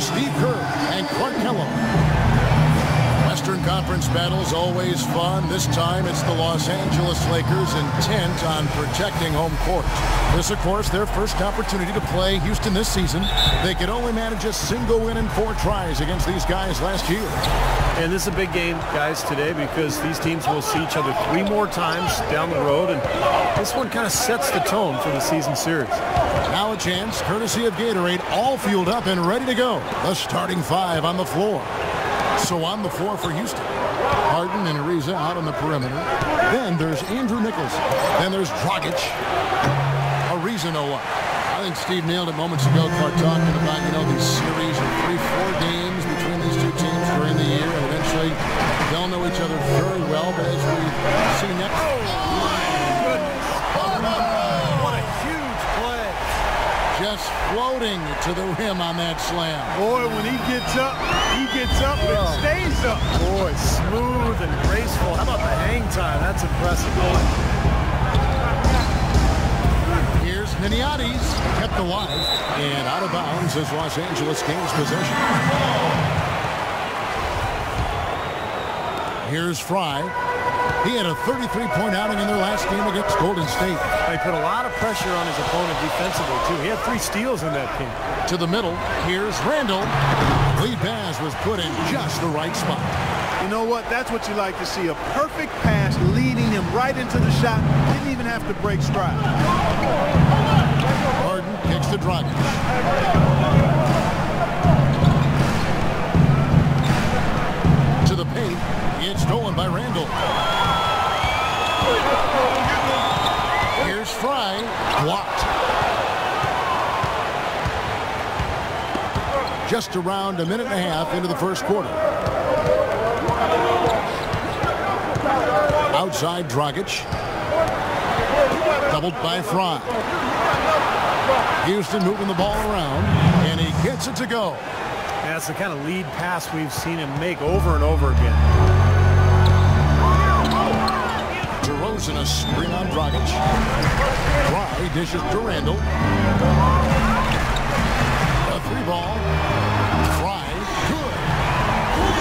Steve Kerr and Clark Kellogg. Western Conference battles always fun. This time it's the Los Angeles Lakers intent on protecting home court. This, of course, their first opportunity to play Houston this season. They could only manage a single win in 4 tries against these guys last year. And this is a big game, guys, today, because these teams will see each other 3 more times down the road, and this one kind of sets the tone for the season series. Now a chance, courtesy of Gatorade, all fueled up and ready to go. The starting 5 on the floor. So on the floor for Houston, Harden and Ariza out on the perimeter. Then there's Andrew Nichols. Then there's Dragic. Ariza no up. I think Steve nailed it moments ago, Clark, talking about, these series of 3-4 games between these two teams during the year. And eventually, they'll know each other very well. But as we see next... What a huge play. Just floating to the rim on that slam. Boy, when he gets up and stays up. Boy, smooth and graceful. How about the hang time? That's impressive. Here's Niniades, kept alive, and out of bounds as Los Angeles gains possession. Here's Fry. He had a 33-point outing in their last game against Golden State. He put a lot of pressure on his opponent defensively, too. He had 3 steals in that game. To the middle, here's Randall. Lead pass was put in just the right spot. You know what? That's what you like to see. A perfect pass leading him right into the shot. Didn't even have to break stride. Harden kicks to Dragic. To the paint. It's stolen by Randall. Here's Fry. Blocked. Just around a minute and a half into the first quarter. Outside Dragic. Doubled by Fry. Houston moving the ball around, and he gets it to go. That's the kind of lead pass we've seen him make over and over again. DeRozan a screen on Dragic. Fry dishes to Randall. A 3-ball. Fry, good.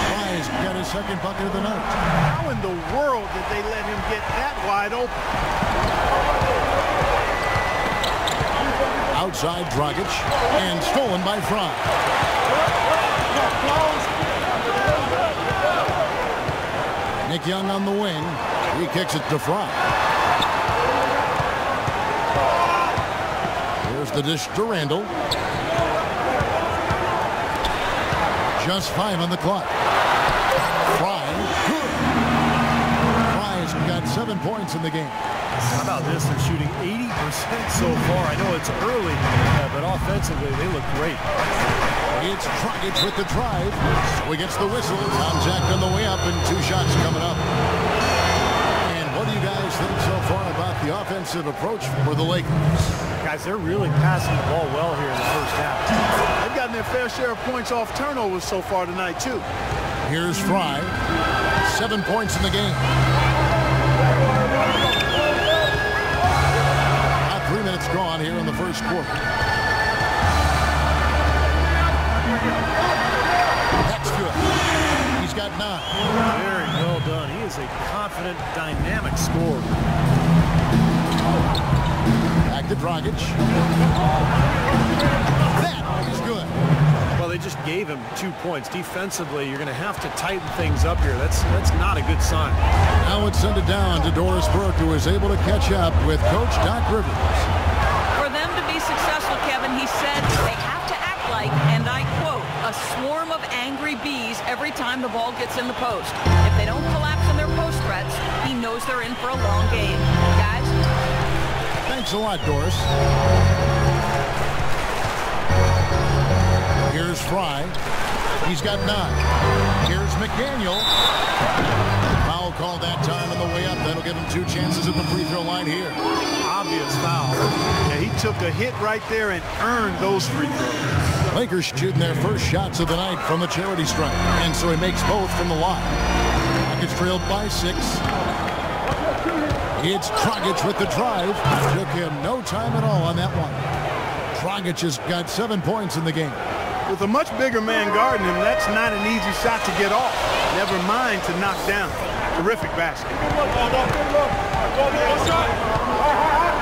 Fry's got his second bucket of the night. How in the world did they let him get that wide open? Outside Dragic, and stolen by Fry. Nick Young on the wing. He kicks it to Fry. Here's the dish to Randall. Just 5 on the clock. Fry, good. Fry's got 7 points in the game. How about this? They're shooting 80% so far. I know it's early, but offensively, they look great. It's Dragic with the drive. So he gets the whistle. Contact on the way up, and 2 shots coming up. And what do you guys think so far about the offensive approach for the Lakers? Guys, they're really passing the ball well here in the first half. They've gotten their fair share of points off turnovers so far tonight, too. Here's Fry. 7 points in the game. 3 minutes gone here in the first quarter. That's good. He's got 9. Very well done. He is a confident, dynamic scorer. Back to Dragic. That is good. Well, they just gave him 2 points. Defensively, you're going to have to tighten things up here. That's not a good sign. Now it's sent it down to Doris Burke, who is able to catch up with Coach Doc Rivers. For them to be successful, Kevin, he said they have to act like, and I quote, a swarm of angry bees every time the ball gets in the post. If they don't collapse in their post threats, he knows they're in for a long game. Guys? Thanks a lot, Doris. Here's Fry. He's got 9. Here's McDaniel. Foul called that time on the way up. That'll give him 2 chances at the free throw line here. Obvious foul. Yeah, he took a hit right there and earned those free throws. Lakers shooting their first shots of the night from the charity stripe. And so he makes both from the line. Rockets trailed by 6. It's Dragic with the drive. Took him no time at all on that one. Dragic has got 7 points in the game. With a much bigger man guarding him, that's not an easy shot to get off. Never mind to knock down. Terrific basket.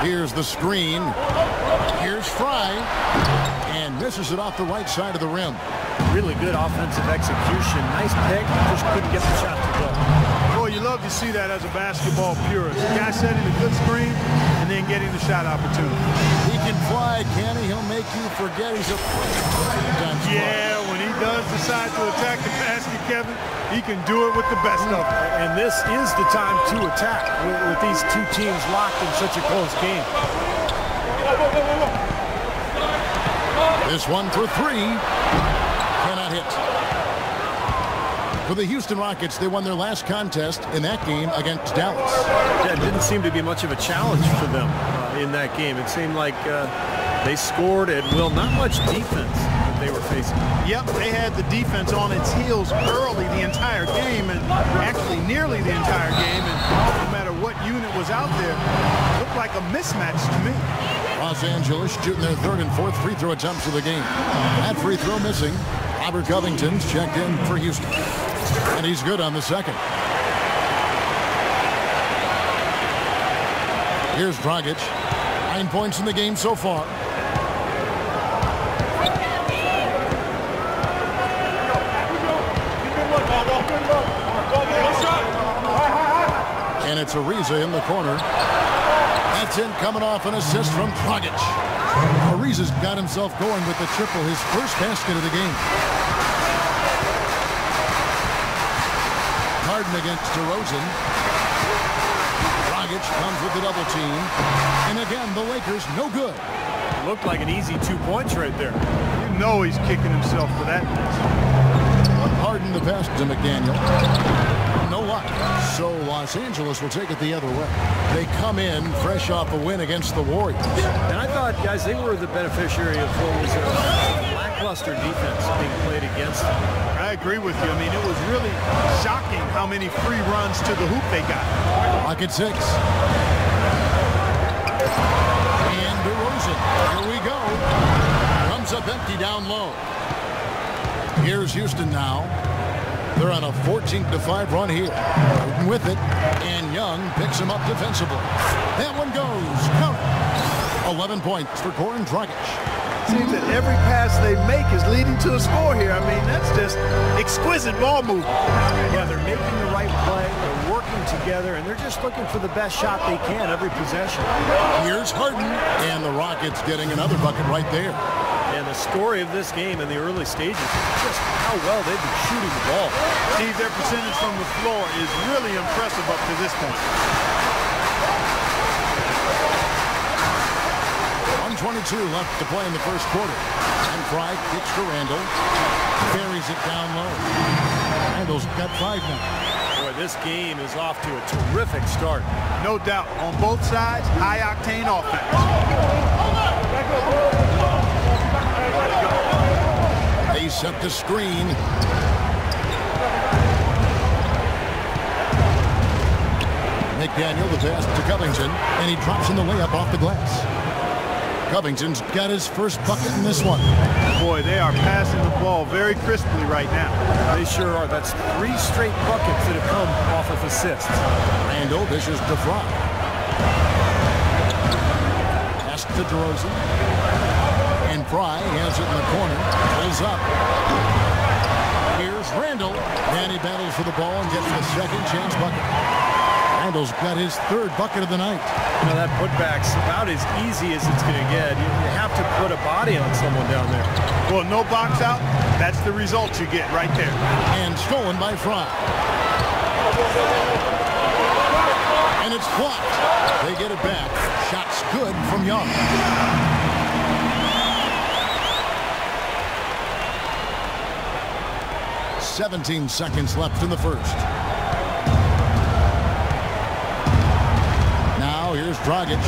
Here's the screen. Here's Fry. And misses it off the right side of the rim. Really good offensive execution. Nice pick. Just couldn't get the shot to go. Boy, you love to see that as a basketball purist. The guy setting a good screen and then getting the shot opportunity. He can fly, can he? He'll make you forget he's a Yeah, when he does decide to attack the basket, Kevin, he can do it with the best of them. And this is the time to attack with these two teams locked in such a close game. This one for three. Cannot hit. For the Houston Rockets, they won their last contest in that game against Dallas. Yeah, it didn't seem to be much of a challenge for them in that game. It seemed like they scored at will. Not much defense that they were facing. Yep, they had the defense on its heels early the entire game, and actually nearly the entire game, and no matter what unit was out there, it looked like a mismatch to me. Los Angeles shooting their third and fourth free throw attempts of the game. That free throw missing. Robert Covington's checked in for Houston. And he's good on the second. Here's Dragic. 9 points in the game so far. And it's Ariza in the corner. That's in, coming off an assist from Dragic. Ariza's got himself going with the triple, his first basket of the game. Harden against DeRozan. Dragic comes with the double team. And again, the Lakers no good. It looked like an easy 2 points right there. You know he's kicking himself for that. Harden the pass to McDaniel. No luck. So Los Angeles will take it the other way. They come in fresh off a win against the Warriors. And I thought, guys, they were the beneficiary of what was a lackluster defense being played against them. I agree with you. I mean, it was really shocking how many free runs to the hoop they got. Pocket six. And DeRozan. Here we go. Comes up empty down low. Here's Houston now. They're on a 14-5 run here. With it, and Young picks him up defensively. That one goes. Count it. 11 points for Goran Dragic. Seems that every pass they make is leading to a score here. I mean, that's just exquisite ball movement. Yeah, they're making the right play. They're working together, and they're just looking for the best shot they can every possession. Here's Harden, and the Rockets getting another bucket right there. And the story of this game in the early stages is just how well they've been shooting the ball. Steve, their percentage from the floor is really impressive up to this point. 1:22 left to play in the first quarter. And Fry kicks to Randall. Buries it down low. Randall's got 5 now. Boy, this game is off to a terrific start. No doubt. On both sides, high-octane offense. They set the screen. McDaniel the pass to Covington, and he drops in the layup off the glass. Covington's got his first bucket in this one. Boy, they are passing the ball very crisply right now. They sure are. That's 3 straight buckets that have come off of assists. Randall dishes to Fry. Pass to DeRozan. And Fry has it in the corner. Pulls up. Here's Randall. And he battles for the ball and gets the second chance bucket. Randall's got his 3rd bucket of the night. You know, that putback's about as easy as it's going to get. You have to put a body on someone down there. Well, no box out. That's the result you get right there. And stolen by Fry. And it's blocked. They get it back. Shot's good from Young. "17 seconds left in the first. Now here's Dragic.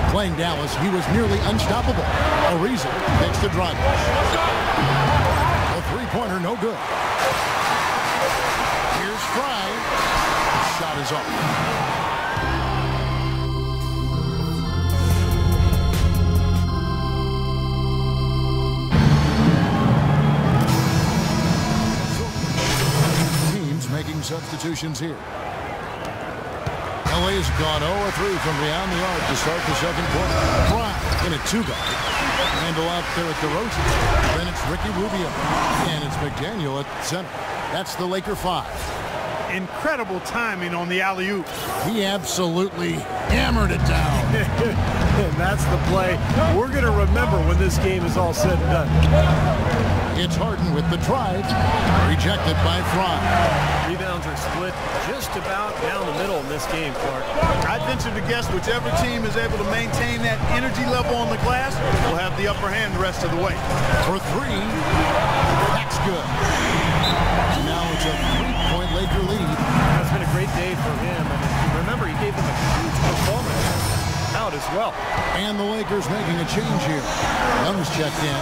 Playing Dallas, he was nearly unstoppable. Ariza takes the Dragic. A 3-pointer, no good. Here's Fry. Shot is off. some substitutions here. LA's gone 0-3 from beyond the arc to start the second quarter. Bryant in a 2-guard. Handle out there at DeRozan. Then it's Ricky Rubio. And it's McDaniel at center. That's the Laker 5. Incredible timing on the alley-oop. He absolutely hammered it down. And that's the play we're going to remember when this game is all said and done. It's Harden with the drive. Rejected by Fry. Rebounds are split just about down the middle in this game, Clark. I'd venture to guess whichever team is able to maintain that energy level on the glass will have the upper hand the rest of the way. For 3. That's good. And now it's a 3-point Laker lead. That's been a great day for him. And remember, he gave them a huge performance out as well. And the Lakers making a change here. Young's checked in.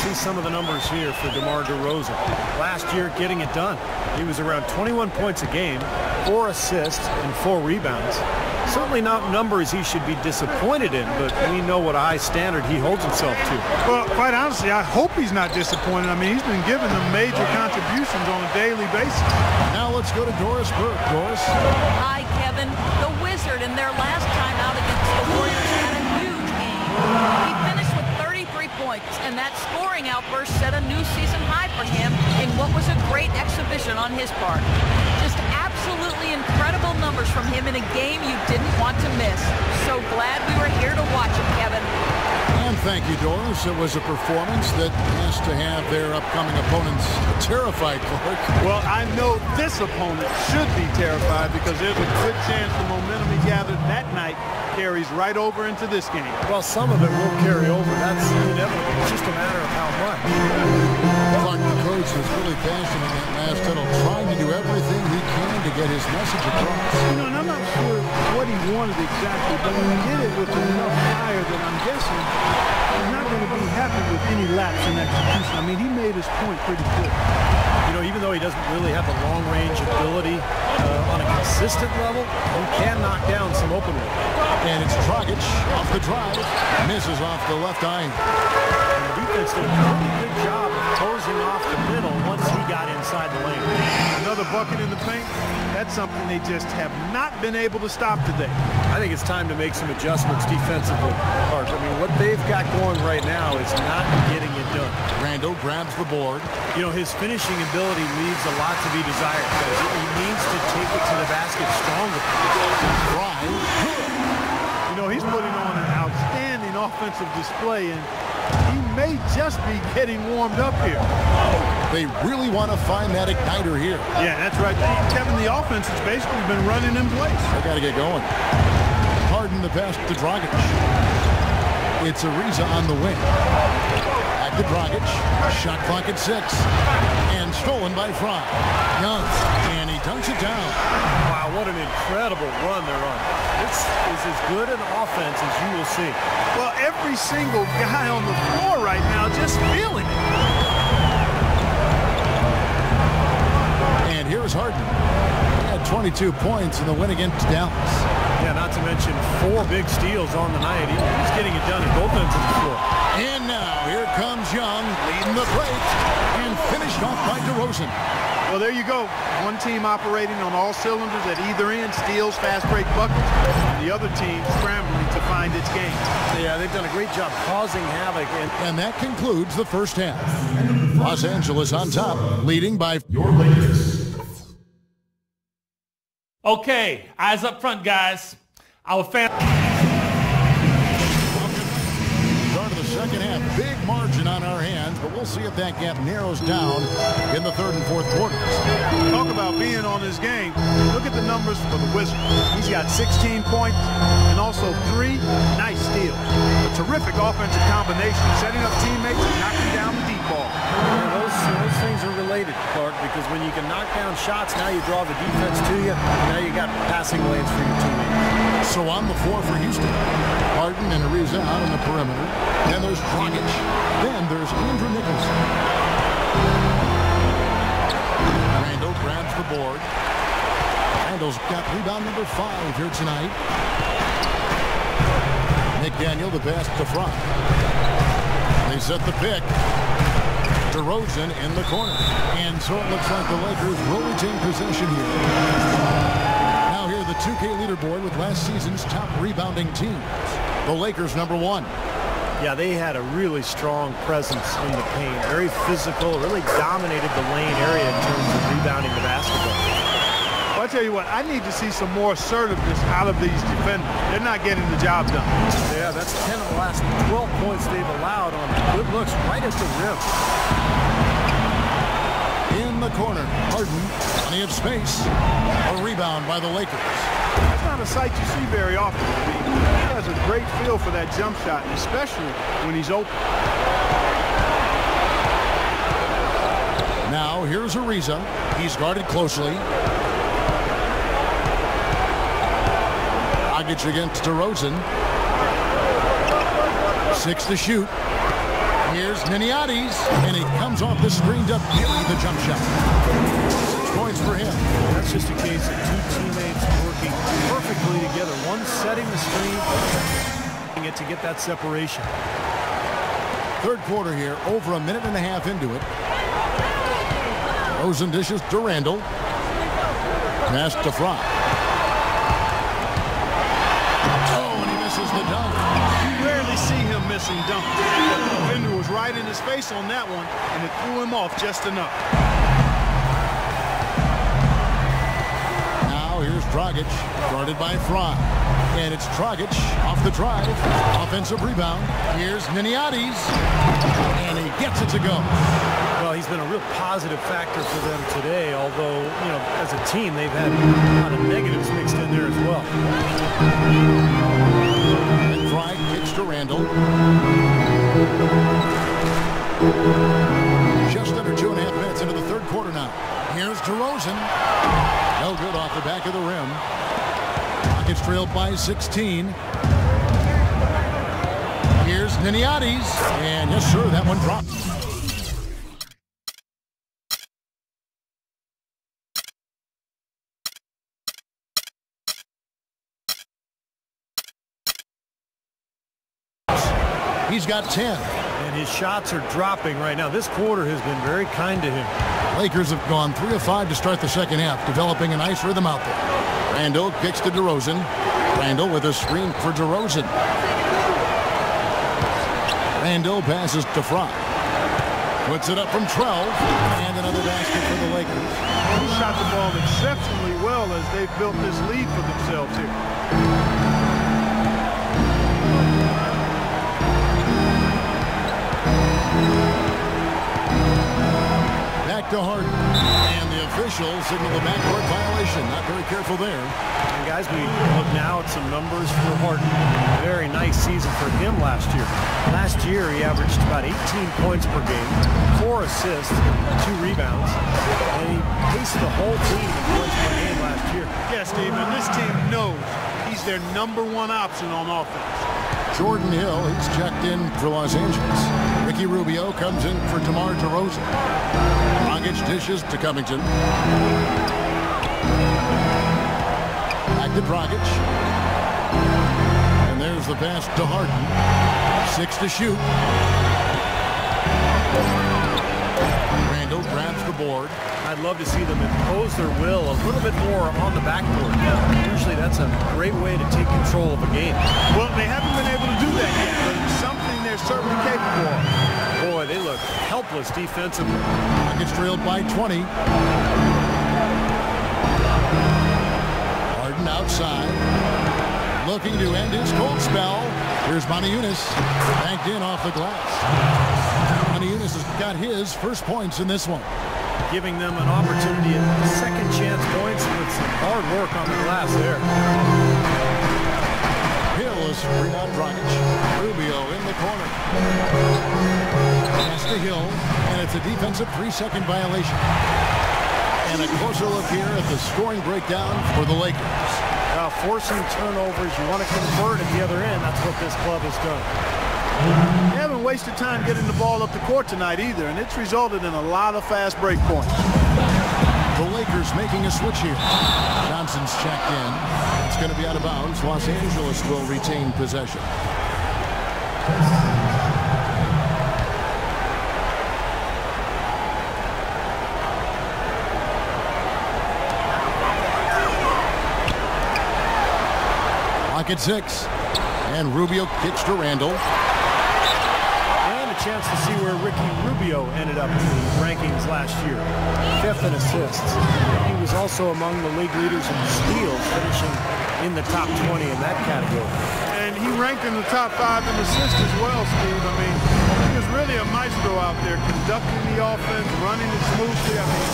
See some of the numbers here for DeMar DeRozan. Last year, getting it done. He was around 21 points a game, 4 assists, and 4 rebounds. Certainly not numbers he should be disappointed in, but we know what a high standard he holds himself to. Well, quite honestly, I hope he's not disappointed. I mean, he's been giving them major contributions on a daily basis. Now let's go to Doris Burke. Doris. Hi, Kevin. The Wizard in their last time out against the Warriors had a huge game. He finished with 33 points, and that scoring outburst set a new season high for him in what was a great exhibition on his part. Just absolutely incredible numbers from him in a game you didn't want to miss. So glad we were here to watch it, Kevin. And thank you, Doris. It was a performance that has to have their upcoming opponents terrified, Clark. Well, I know this opponent should be terrified because there's a good chance the momentum he gathered that night carries right over into this game. Well, some of it will carry over. That's inevitable. It's just a matter of how much. Clark, the coach, was really passionate in that last tunnel, trying to do everything he can to get his message across. You know, and I'm not sure what he wanted exactly, but he did it with enough fire that I'm guessing he's not going to be happy with any lapse in execution. I mean, he made his point pretty clear. You know, even though he doesn't really have the long-range ability on a consistent level, he can knock down some open ones. And it's Dragic off the drive. Misses off the left eye. And the defense did a pretty good job of closing off the middle once he got inside the lane. Another bucket in the paint. That's something they just have not been able to stop today. I think it's time to make some adjustments defensively. I mean, what they've got going right now is not getting it done. Randall grabs the board. You know, his finishing ability leaves a lot to be desired. He needs to take it to the basket stronger. You know, he's putting on an outstanding offensive display, and he may just be getting warmed up here. They really want to find that igniter here. Yeah, that's right. Kevin, the offense has basically been running in place. They got to get going. Harden the pass to Dragic. It's Ariza on the wing. Back to Dragic. Shot clock at 6. And stolen by Fry. Young. And he dunks it down. Wow, what an incredible run they're on. This is as good an offense as you will see. Well, every single guy on the floor right now just feeling it. And here's Harden. He had 22 points in the win against Dallas. Yeah, not to mention 4 big steals on the night. He's getting it done at both ends of the floor. And now here comes Young leading the break and finished off by DeRozan. Well, there you go. One team operating on all cylinders at either end, steals, fast break buckets, and the other team scrambling to find its game. Yeah, they've done a great job causing havoc. And that concludes the first half. Los Angeles on top, leading by your Lakers. Okay, eyes up front, guys. Our family. Start of the second half, big margin on our hands, but we'll see if that gap narrows down in the third and fourth quarters. Talk about being on his game. Look at the numbers for the Wizard. He's got 16 points and also 3 nice steals. A terrific offensive combination, setting up teammates and knocking down the deep ball. Yeah, those things are related, Clark, because when you can knock down shots, now you draw the defense to you. Now you got passing lanes for your teammates. So on the floor for Houston, Harden and Ariza out on the perimeter. Then there's Dragic. Then there's Andrew Nicholson. Randall grabs the board. Randall's got rebound number 5 here tonight. McDaniel the pass to Fry. They set the pick. DeRozan in the corner. And so it looks like the Lakers will retain possession here. Now here the 2K leaderboard with last season's top rebounding teams. The Lakers '1. Yeah, they had a really strong presence in the paint. Very physical, really dominated the lane area in terms of rebounding the basketball. Well, I tell you what, I need to see some more assertiveness out of these defenders. They're not getting the job done. Yeah, that's 10 of the last 12 points they've allowed on good looks right at the rim. In the corner, Harden, plenty of space. A rebound by the Lakers. That's not a sight you see very often. He has a great feel for that jump shot, especially when he's open. Now here's Ariza. He's guarded closely. Dragic against DeRozan. 6 to shoot. Here's Niniades, and he comes off the screen to bury the jump shot. 6 points for him. That's just a case of two teammates working perfectly together. One setting the screen, it to get that separation. Third quarter here, over a minute and a half into it. DeRozan dishes to Randall. Pass to Fry. Oh, and he misses the dunk. You rarely see him missing dunks. The defender was right in his face on that one, and it threw him off just enough. Now here's Dragic, guarded by Fry. And it's Dragic off the drive. Offensive rebound. Here's Niniades. And he gets it to go. Well, he's been a real positive factor for them today, although, you know, as a team, they've had a lot of negatives mixed in there as well. And Fry kicks to Randall. Just under 2.5 minutes into the third quarter now. Here's DeRozan. No good off the back of the rim. Rockets trailed by 16. Here's Niniades. And yes, sir, that one dropped. He's got 10. And his shots are dropping right now. This quarter has been very kind to him. Lakers have gone 3 of 5 to start the second half, developing a nice rhythm out there. Randall kicks to DeRozan. Randall with a screen for DeRozan. Randall passes to Fry. Puts it up from 12. And another basket for the Lakers. He shot the ball exceptionally well as they've built this lead for themselves here. Back to Harden. And the official signaled the backcourt violation. Not very careful there. And guys, we look now at some numbers for Harden. Very nice season for him last year. Last year, he averaged about 18 points per game, 4 assists, 2 rebounds, and he paced the whole team in points per game last year. Yes, Steve, and this team knows he's their #1 option on offense. Jordan Hill, he's checked in for Los Angeles. Ricky Rubio comes in for DeMar DeRozan. Dragic dishes to Covington. Back to Dragic. And there's the pass to Harden. 6 to shoot. Randall grabs the board. I'd love to see them impose their will a little bit more on the backboard. Usually that's a great way to take control of a game. Well, they haven't been able to do that yet, but it's something they're certainly capable of. Boy, they look helpless defensively. Rockets trailed by 20. Harden outside. Looking to end his cold spell. Here's Moniunas. Banked in off the glass. Moniunas has got his first points in this one. Giving them an opportunity at second chance points with some hard work on the glass there. Hill is rebound Dragic. Rubio in the corner. Pass to Hill, and it's a defensive 3-second violation. And a closer look here at the scoring breakdown for the Lakers. Forcing turnovers, you want to convert at the other end. That's what this club has done. They haven't wasted time getting the ball up the court tonight either, and it's resulted in a lot of fast break points. The Lakers making a switch here. Johnson's checked in. It's going to be out of bounds. Los Angeles will retain possession. back at 6. And Rubio kicks to Randall. And a chance to see where Ricky Rubio ended up in the rankings last year. 5th in assists. He was also among the league leaders in steals, finishing in the top 20 in that category. And he ranked in the top 5 in assists as well, Steve. I mean, he was really a maestro out there, conducting the offense, running it smoothly. I mean,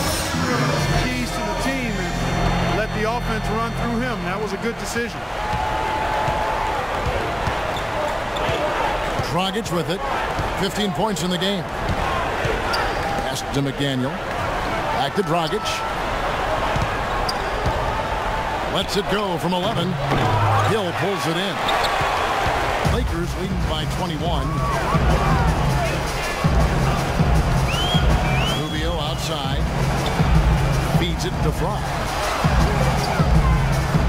keys to the team and let the offense run through him. That was a good decision. Dragic with it. 15 points in the game. Pass to McDaniel. Back to Dragic. Lets it go from 11. Hill pulls it in. Lakers leading by 21. Rubio outside. Feeds it to Fry.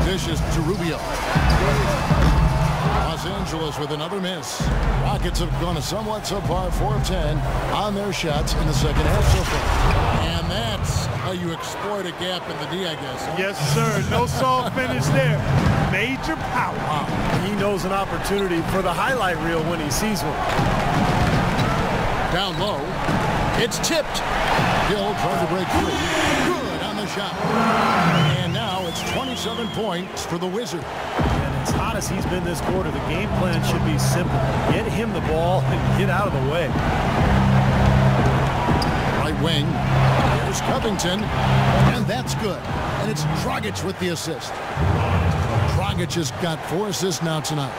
Dishes to Rubio. Los Angeles with another miss. Rockets have gone a somewhat subpar 4 of 10 on their shots in the second half so far. And that's how you exploit a gap in the D, I guess. Huh? Yes, sir. No soft finish there. Major power. Wow. He knows an opportunity for the highlight reel when he sees one. Down low. It's tipped. Hill trying to break free. Good on the shot. And now it's 27 points for the Wizard. As hot as he's been this quarter, the game plan should be simple. Get him the ball and get out of the way. Right wing. There's Covington. And that's good. And it's Dragic with the assist. Dragic has got 4 assists now tonight.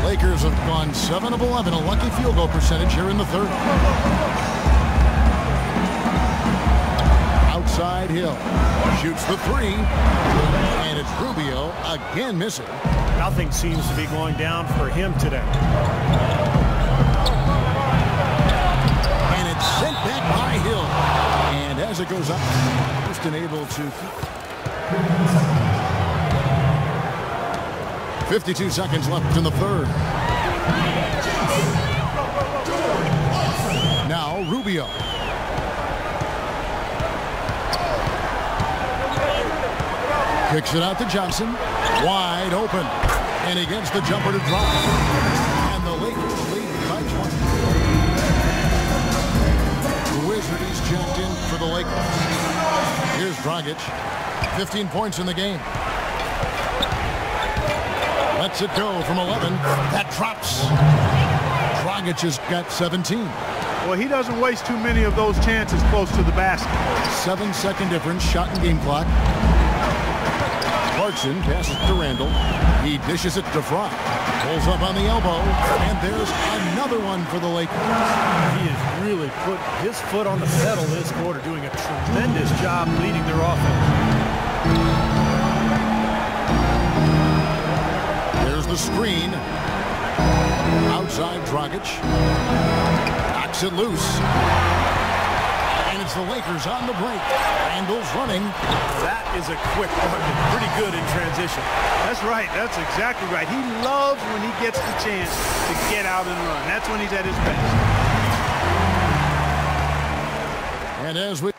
Lakers have gone 7 of 11, a lucky field goal percentage here in the third. Outside Hill. Shoots the 3. And it's Rubio again missing. Nothing seems to be going down for him today. And it's sent back by Hill. And as it goes up, Houston able to keep. 52 seconds left in the third. Now Rubio. Kicks it out to Johnson. Wide open. And he gets the jumper to drop. And the Lakers lead by 20. The Wizard is checked in for the Lakers. Here's Dragic. 15 points in the game. Lets it go from 11. That drops. Dragic has got 17. Well, he doesn't waste too many of those chances close to the basket. 7-second difference, shot and game clock. Clarkson passes to Randall. He dishes it to Fry. Pulls up on the elbow. And there's another one for the Lakers. He has really put his foot on the pedal this quarter, doing a tremendous job leading their offense. There's the screen. Outside Dragic. Knocks it loose. And it's the Lakers on the break. Randall's running. That is a quick bucket. Pretty good in transition. That's right. That's exactly right. He loves when he gets the chance to get out and run. That's when he's at his best. And as we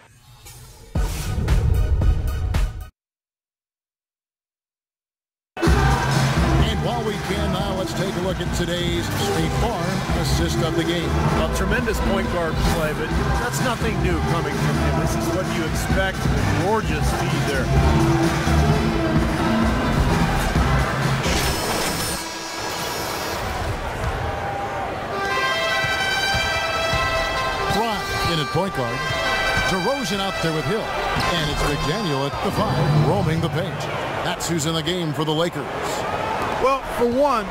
while we can now, let's take a look at today's State Farm assist of the game. A tremendous point guard play, but that's nothing new coming from him. This is what you expect. Gorgeous feed there. Fry in at point guard. DeRozan out there with Hill. And it's McDaniel at the 5, roaming the paint. That's who's in the game for the Lakers. Well, for one,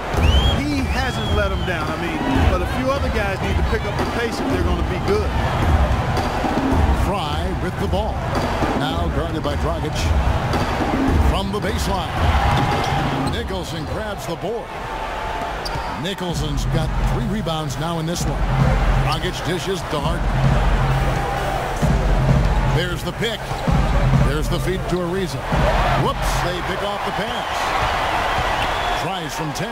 he hasn't let them down. I mean, but a few other guys need to pick up the pace if they're going to be good. Fry with the ball. Now guarded by Dragic. From the baseline. Nicholson grabs the board. Nicholson's got 3 rebounds now in this one. Dragic dishes to Harden. There's the pick. There's the feed to Ariza. Whoops, they pick off the pass. Tries from 10.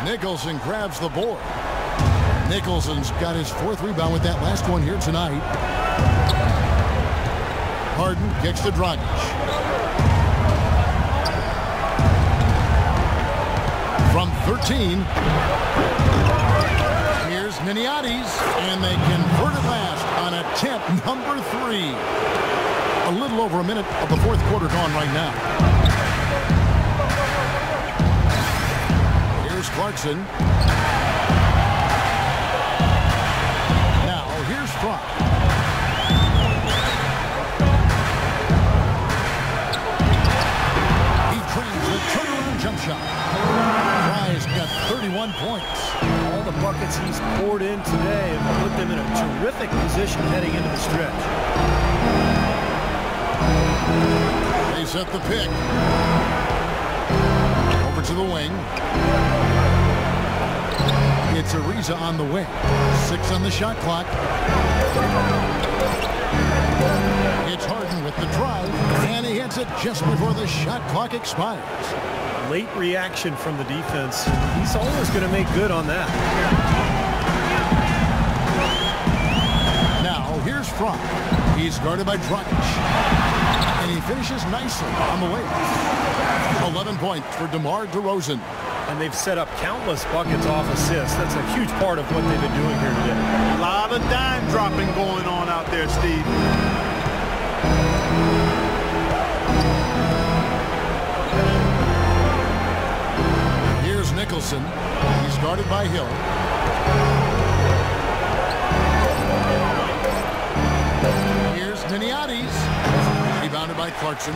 Nicholson grabs the board. Nicholson's got his 4th rebound with that last one here tonight. Harden kicks to Dragic. From 13. Here's Miniati's, and they convert it last on attempt number 3. A little over a minute of the fourth quarter gone right now. Here's Clarkson. Now here's Fromm. He trains the turnaround jump shot. Fry's got 31 points. All the buckets he's poured in today have put them in a terrific position heading into the stretch. They set the pick. Over to the wing. It's Ariza on the wing. 6 on the shot clock. It's Harden with the drive, and he hits it just before the shot clock expires. Late reaction from the defense. He's always going to make good on that. Now here's Fromm. He's guarded by Dragic. And he finishes nicely on the way. 11 points for DeMar DeRozan. And they've set up countless buckets off assists. That's a huge part of what they've been doing here today. A lot of dime dropping going on out there, Steve. Here's Nicholson. He's guarded by Hill. Here's Miniati's. Rebounded by Clarkson.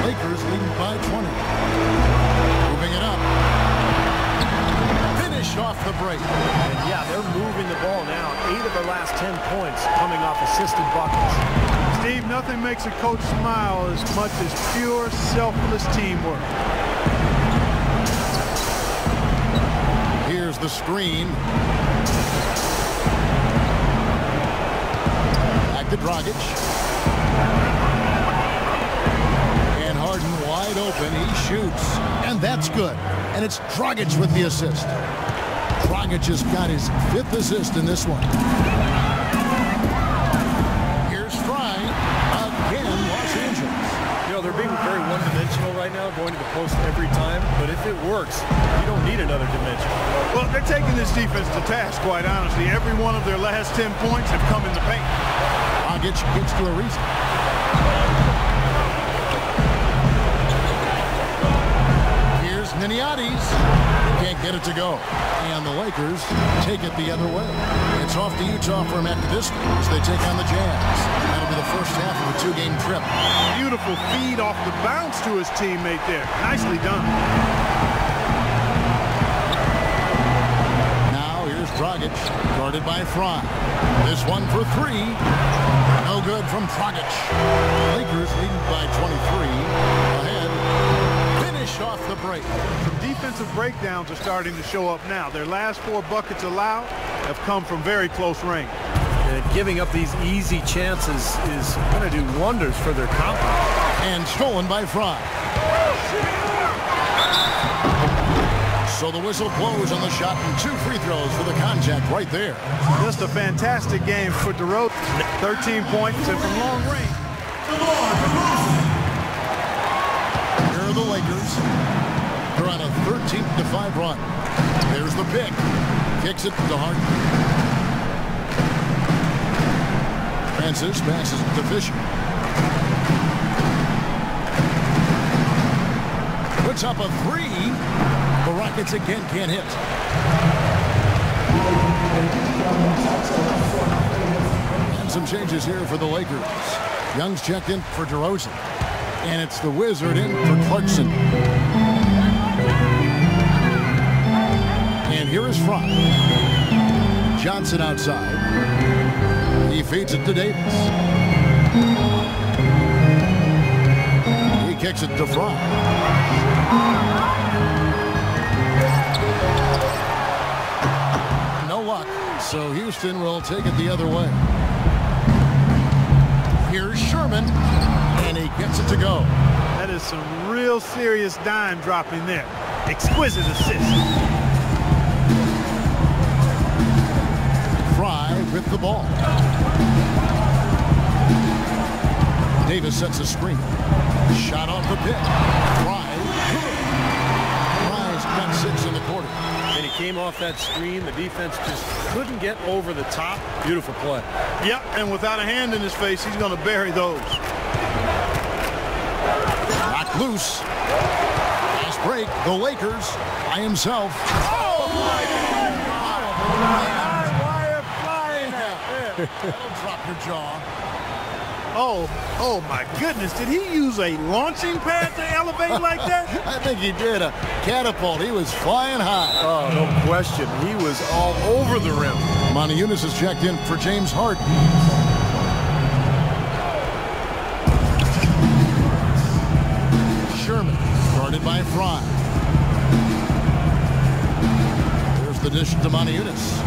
Lakers leading by 20. Moving it up. Finish off the break. And yeah, they're moving the ball now. 8 of their last 10 points coming off assisted buckets. Steve, nothing makes a coach smile as much as pure, selfless teamwork. Here's the screen. Back to Dragic. And Harden wide open. He shoots. And that's good. And it's Dragic with the assist. Dragic has got his 5th assist in this one. Here's Fry. Again, Los Angeles. You know, they're being very one-dimensional right now, going to the post every time. But if it works, you don't need another dimension. Well, they're taking this defense to task, quite honestly. Every one of their last 10 points have come in the paint. Dragic gets to Ariza. Here's Miniati's. Can't get it to go. And the Lakers take it the other way. It's off to Utah for him after this as they take on the Jazz. That'll be the first half of a 2-game trip. Beautiful feed off the bounce to his teammate there. Nicely done. Now here's Dragic, guarded by Fry. This one for 3. No good from Dragic. Lakers leading by 23. Ahead. Finish off the break. Some defensive breakdowns are starting to show up now. Their last 4 buckets allowed have come from very close range. And giving up these easy chances is going to do wonders for their confidence. And stolen by Fry. So the whistle blows on the shot and 2 free throws for the contact right there. Just a fantastic game for DeRozan. 13 points and from long range. Here are the Lakers. They're on a 13-5 run. There's the pick. Kicks it to Harden. Francis passes it to Fisher. Puts up a 3. The Rockets again can't hit. And some changes here for the Lakers. Young's checked in for DeRozan. And it's the Wizard in for Clarkson. And here is Fromm. Johnson outside. He feeds it to Davis. He kicks it to Fromm. No luck, so Houston will take it the other way. Here's Sherman, and he gets it to go. That is some real serious dime dropping there. Exquisite assist. Fry with the ball. Davis sets a screen. Shot off the pick. Fry. Fry's got 6 6 in the quarter. And he came off that screen. The defense just couldn't get over the top. Beautiful play. Yep, and without a hand in his face, he's going to bury those. Knocked loose. Fast break. The Lakers by himself. Oh, my God. Wire flying. That'll drop your jaw. Oh my goodness. Did he use a launching pad to elevate like that? I think he did. A catapult. He was flying high. Oh, no question. He was all over the rim. Moniunas has checked in for James Harden. Sherman guarded by Fry. There's the dish to Moniunas.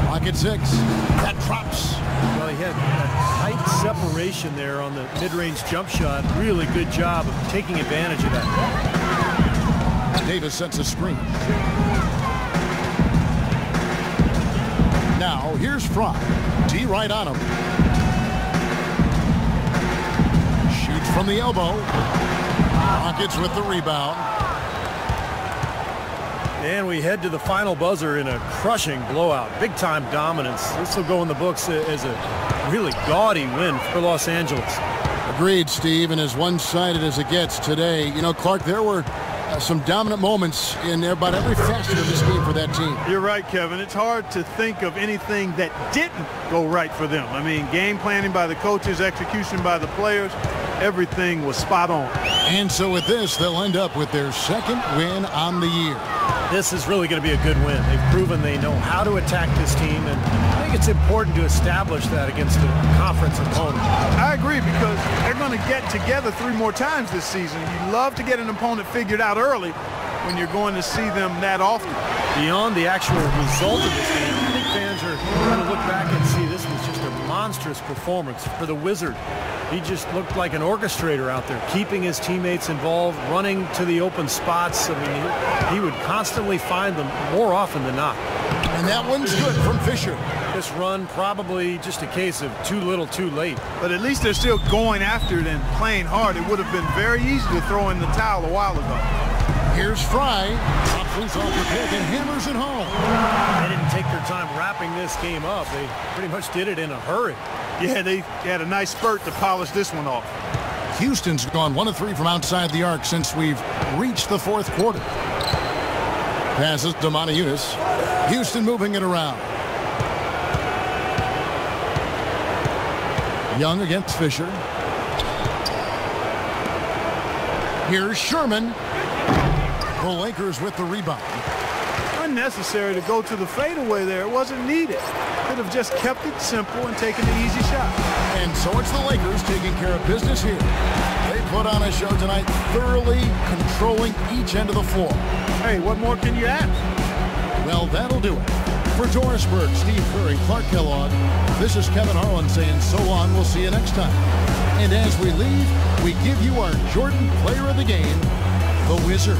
Pocket 6. That drops. Well, he had a tight separation there on the mid-range jump shot. Really good job of taking advantage of that. Davis sets a screen. Now, here's Fry. D right on him. Shoots from the elbow. Rockets with the rebound. And we head to the final buzzer in a crushing blowout. Big-time dominance. This will go in the books as a really gaudy win for Los Angeles. Agreed, Steve, and as one-sided as it gets today. You know, Clark, there were some dominant moments in about every facet of this game for that team. You're right, Kevin. It's hard to think of anything that didn't go right for them. I mean, game planning by the coaches, execution by the players, everything was spot on. And so with this, they'll end up with their second win on the year. This is really going to be a good win. They've proven they know how to attack this team, and I think it's important to establish that against a conference opponent. I agree, because they're going to get together 3 more times this season. You love to get an opponent figured out early when you're going to see them that often. Beyond the actual result of this game, I think fans are going to look back and see this was just a monstrous performance for the Wizard. He just looked like an orchestrator out there, keeping his teammates involved, running to the open spots. I mean, he would constantly find them more often than not. And that one's good from Fisher. This run probably just a case of too little too late. But at least they're still going after it and playing hard. It would have been very easy to throw in the towel a while ago. Here's Fry. Drops loose off the pick and hammers it home. They didn't take their time wrapping this game up. They pretty much did it in a hurry. Yeah, they had a nice spurt to polish this one off. Houston's gone 1 of 3 from outside the arc since we've reached the 4th quarter. Passes to Moniunas. Houston moving it around. Young against Fisher. Here's Sherman. The Lakers with the rebound. Unnecessary to go to the fadeaway there. It wasn't needed. Could have just kept it simple and taken the easy shot. And so it's the Lakers taking care of business here. They put on a show tonight, thoroughly controlling each end of the floor. Hey, what more can you ask? Well, that'll do it. For Doris Burke, Steve Kerr, and Clark Kellogg, this is Kevin Harlan saying so long. We'll see you next time. And as we leave, we give you our Jordan Player of the Game, the Wizard.